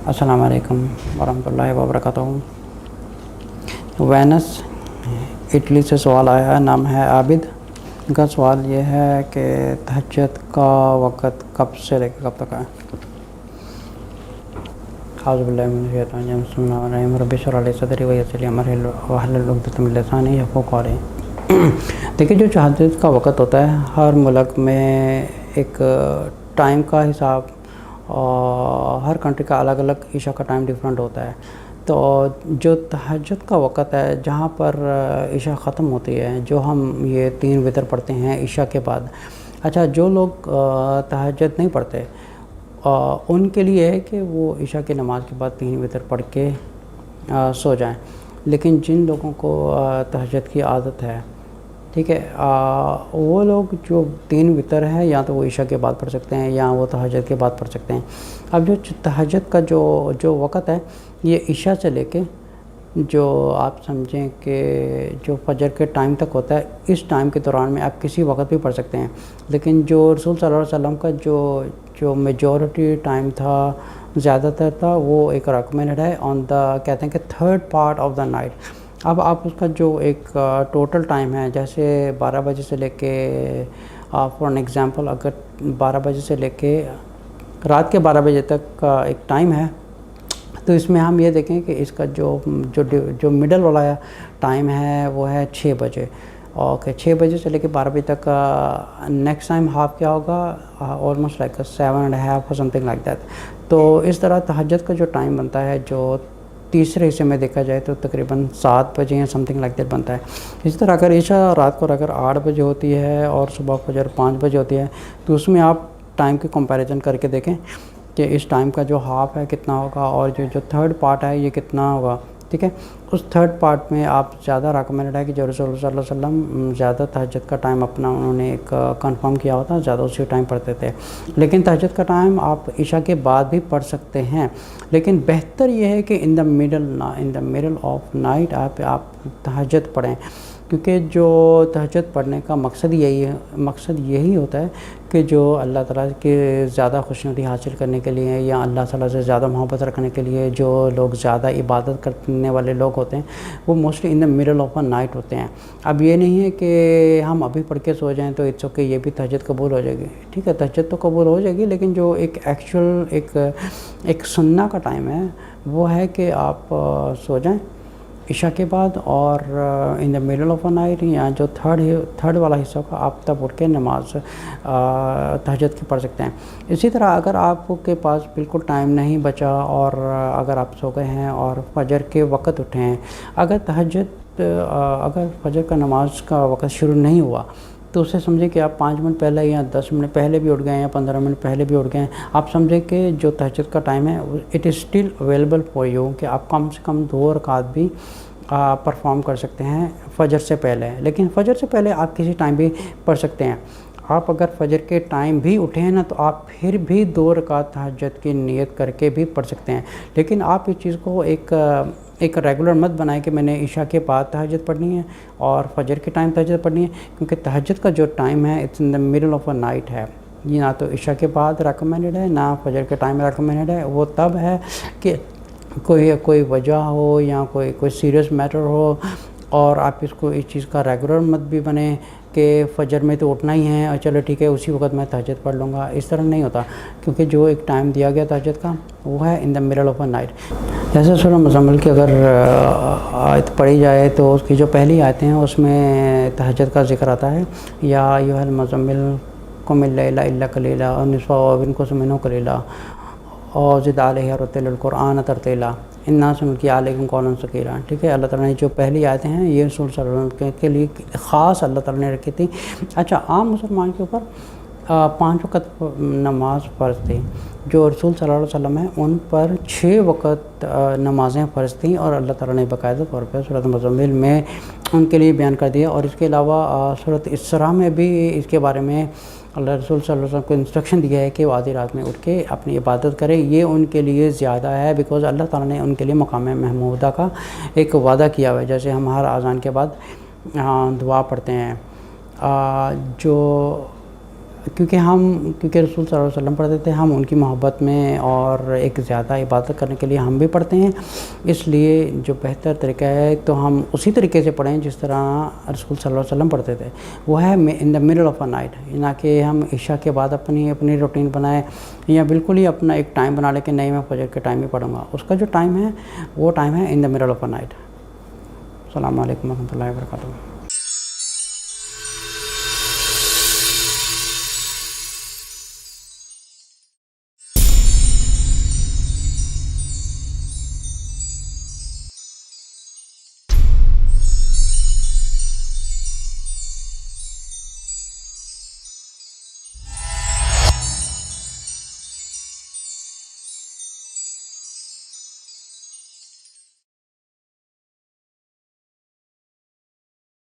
السلام علیکم ورحمۃ اللہ وبرکاتہ۔ وینس اٹلی سے سوال آیا ہے، نام ہے عابد۔ ان کا سوال یہ ہے کہ تہجد کا وقت کب سے لے کے کب تک ہے؟ اعوذ باللہ من الشیطان الرجیم، بسم اللہ الرحمن الرحیم، رب اشرح لی صدری ویسر لی امری واحلل عقدۃ من لسانی یفقہوا قولی۔ دیکھیے، جو تہجد کا وقت ہوتا ہے، ہر ملک میں ایک ٹائم کا حساب اور ہر کنٹری کا الگ الگ عشاء کا ٹائم ڈیفرنٹ ہوتا ہے۔ تو جو تہجد کا وقت ہے، جہاں پر عشاء ختم ہوتی ہے، جو ہم یہ 3 وتر پڑھتے ہیں عشاء کے بعد، اچھا جو لوگ تہجد نہیں پڑھتے ان کے لیے ہے کہ وہ عشاء کی نماز کے بعد 3 وتر پڑھ کے سو جائیں۔ لیکن جن لوگوں کو تہجد کی عادت ہے، ٹھیک ہے، وہ لوگ جو 3 وتر ہے یا تو وہ عشاء کے بعد پڑھ سکتے ہیں یا وہ تہجد کے بعد پڑھ سکتے ہیں۔ اب جو تہجد کا جو وقت ہے، یہ عشاء سے لے کے جو آپ سمجھیں کہ جو فجر کے ٹائم تک ہوتا ہے، اس ٹائم کے دوران میں آپ کسی وقت بھی پڑھ سکتے ہیں۔ لیکن جو رسول صلی اللہ علیہ وسلم کا جو میجورٹی ٹائم تھا، زیادہ تر تھا، وہ ایک ریکمینڈ ہے آن دا، کہتے ہیں کہ 3rd part of the night. اب آپ اس کا جو ایک ٹوٹل ٹائم ہے، جیسے 12 بجے سے لے کے فار این ایگزامپل، اگر 12 بجے سے لے کے رات کے 12 بجے تک کا ایک ٹائم ہے، تو اس میں ہم یہ دیکھیں کہ اس کا جو مڈل والا ٹائم ہے وہ ہے 6 بجے۔ اوکے، 6 بجے سے لے کے 12 بجے تک کا نیکسٹ ٹائم ہاف کیا ہوگا، آلموسٹ لائک 7.5 اور سم تھنگ لائک دیٹ۔ تو اس طرح تہجد کا جو ٹائم بنتا ہے، جو تیسرے حصے میں دیکھا جائے تو تقریباً 7 بجے یا سم تھنگ لائک دیٹ بنتا ہے۔ اسی طرح اگر عشاء رات کو اگر 8 بجے ہوتی ہے اور صبح فجر 5 بجے ہوتی ہے، تو اس میں آپ ٹائم کی کمپیریزن کر کے دیکھیں کہ اس ٹائم کا جو ہاف ہے کتنا ہوگا اور جو 3rd پارٹ ہے یہ کتنا ہوگا، ٹھیک ہے۔ اس 3rd پارٹ میں آپ زیادہ ریکمینڈ ہے کہ جو رسول صلی اللہ علیہ وسلم زیادہ تہجد کا ٹائم اپنا انہوں نے ایک کنفرم کیا ہوتا، زیادہ اسی ٹائم پڑھتے تھے۔ لیکن تہجد کا ٹائم آپ عشاء کے بعد بھی پڑھ سکتے ہیں، لیکن بہتر یہ ہے کہ ان دا مڈل آف نائٹ آپ تہجد پڑھیں، کیونکہ جو تہجد پڑھنے کا مقصد یہی ہوتا ہے کہ جو اللہ تعالیٰ کے زیادہ خوشنودی حاصل کرنے کے لیے یا اللہ تعالیٰ سے زیادہ محبت رکھنے کے لیے جو لوگ زیادہ عبادت کرنے والے لوگ ہوتے ہیں، وہ mostly in the middle of a night ہوتے ہیں۔ اب یہ نہیں ہے کہ ہم ابھی پڑھ کے سو جائیں تو اٹس اوکے، یہ بھی تہجد قبول ہو جائے گی، ٹھیک ہے، تہجد تو قبول ہو جائے گی، لیکن جو ایک ایکچوئل ایک سنہ کا ٹائم ہے وہ ہے کہ آپ سو جائیں عشاء کے بعد، اور in the middle of a night یا جو تھرڈ والا حصہ کا آپ تب اٹھ کے نماز تہجد کی پڑھ سکتے ہیں۔ اسی طرح اگر آپ کے پاس بالکل ٹائم نہیں بچا اور اگر آپ سو گئے ہیں اور فجر کے وقت اٹھے ہیں، اگر فجر کا نماز کا وقت شروع نہیں ہوا تو اسے سمجھیں کہ آپ 5 منٹ پہلے یا 10 منٹ پہلے بھی اٹھ گئے ہیں یا 15 منٹ پہلے بھی اٹھ گئے ہیں، آپ سمجھیں کہ جو تہجد کا ٹائم ہے it is still available for you, کہ آپ کم سے کم 2 رکعت بھی پرفارم کر سکتے ہیں فجر سے پہلے۔ لیکن فجر سے پہلے آپ کسی ٹائم بھی پڑھ سکتے ہیں۔ آپ اگر فجر کے ٹائم بھی اٹھے ہیں نا، تو آپ پھر بھی 2 رکعت تہجد کی نیت کر کے بھی پڑھ سکتے ہیں۔ لیکن آپ اس چیز کو ایک ریگولر مت بنائیں کہ میں نے عشاء کے بعد تہجد پڑھنی ہے اور فجر کے ٹائم تہجد پڑھنی ہے، کیونکہ تہجد کا جو ٹائم ہے it's in the middle of a night ہے، یہ نہ تو عشاء کے بعد ریکمینڈڈ ہے نہ فجر کے ٹائم ریکمینڈڈ ہے۔ وہ تب ہے کہ کوئی وجہ ہو یا کوئی سیریس میٹر ہو، اور آپ اس چیز کا ریگولر مت بھی بنے کہ فجر میں تو اٹھنا ہی ہے اور چلو ٹھیک ہے اسی وقت میں تہجد پڑھ لوں گا، اس طرح نہیں ہوتا، کیونکہ جو ایک ٹائم دیا گیا تہجد کا وہ ہے in the middle of a night. جیسے سورہ مزمل کی اگر آیت پڑھی جائے تو اس کی جو پہلی آیتیں ہیں اس میں تہجد کا ذکر آتا ہے، یا ایھا المزمل قم اللیل الا قلیلا نصفہ او انقص منہ قلیلا اور زد علیہ ورتل القرآن ترتیلا انا سنلقی علیکم قولا ثقیلا، ٹھیک ہے۔ اللہ تعالیٰ نے جو پہلی آیتیں ہیں یہ رسول صلی اللہ علیہ وسلم کے لیے خاص اللہ تعالیٰ نے رکھی تھی۔ اچھا، عام مسلمان کے اوپر 5 وقت نماز فرض تھی، جو رسول صلی اللہ علیہ وسلم ہیں ان پر 6 وقت نمازیں فرض تھیں، اور اللہ تعالیٰ نے باقاعدہ طور پہ سورۃ مزمل میں ان کے لیے بیان کر دیا، اور اس کے علاوہ سورۃ اسراء میں بھی اس کے بارے میں اللہ رسول صلی اللہ علیہ وسلم کو انسٹرکشن دیا ہے کہ وہ آدھی رات میں اٹھ کے اپنی عبادت کریں، یہ ان کے لیے زیادہ ہے، بیکاز اللہ تعالیٰ نے ان کے لیے مقام محمودہ کا ایک وعدہ کیا ہوا ہے، جیسے ہم ہر اذان کے بعد دعا پڑھتے ہیں۔ جو کیونکہ رسول صلی اللہ علیہ وسلم پڑھتے تھے، ہم ان کی محبت میں اور ایک زیادہ عبادت کرنے کے لیے ہم بھی پڑھتے ہیں، اس لیے جو بہتر طریقہ ہے تو ہم اسی طریقے سے پڑھیں جس طرح رسول صلی اللہ علیہ وسلم پڑھتے تھے، وہ ہے in the middle of a night, نہ کہ ہم عشاء کے بعد اپنی روٹین بنائیں یا بالکل ہی اپنا ایک ٹائم بنا لیں کہ نہیں میں فجر کے ٹائم ہی پڑھوں گا. اس کا جو ٹائم ہے وہ ٹائم ہے in the middle of a night. السلام علیکم ورحمۃ اللہ وبرکاتہ.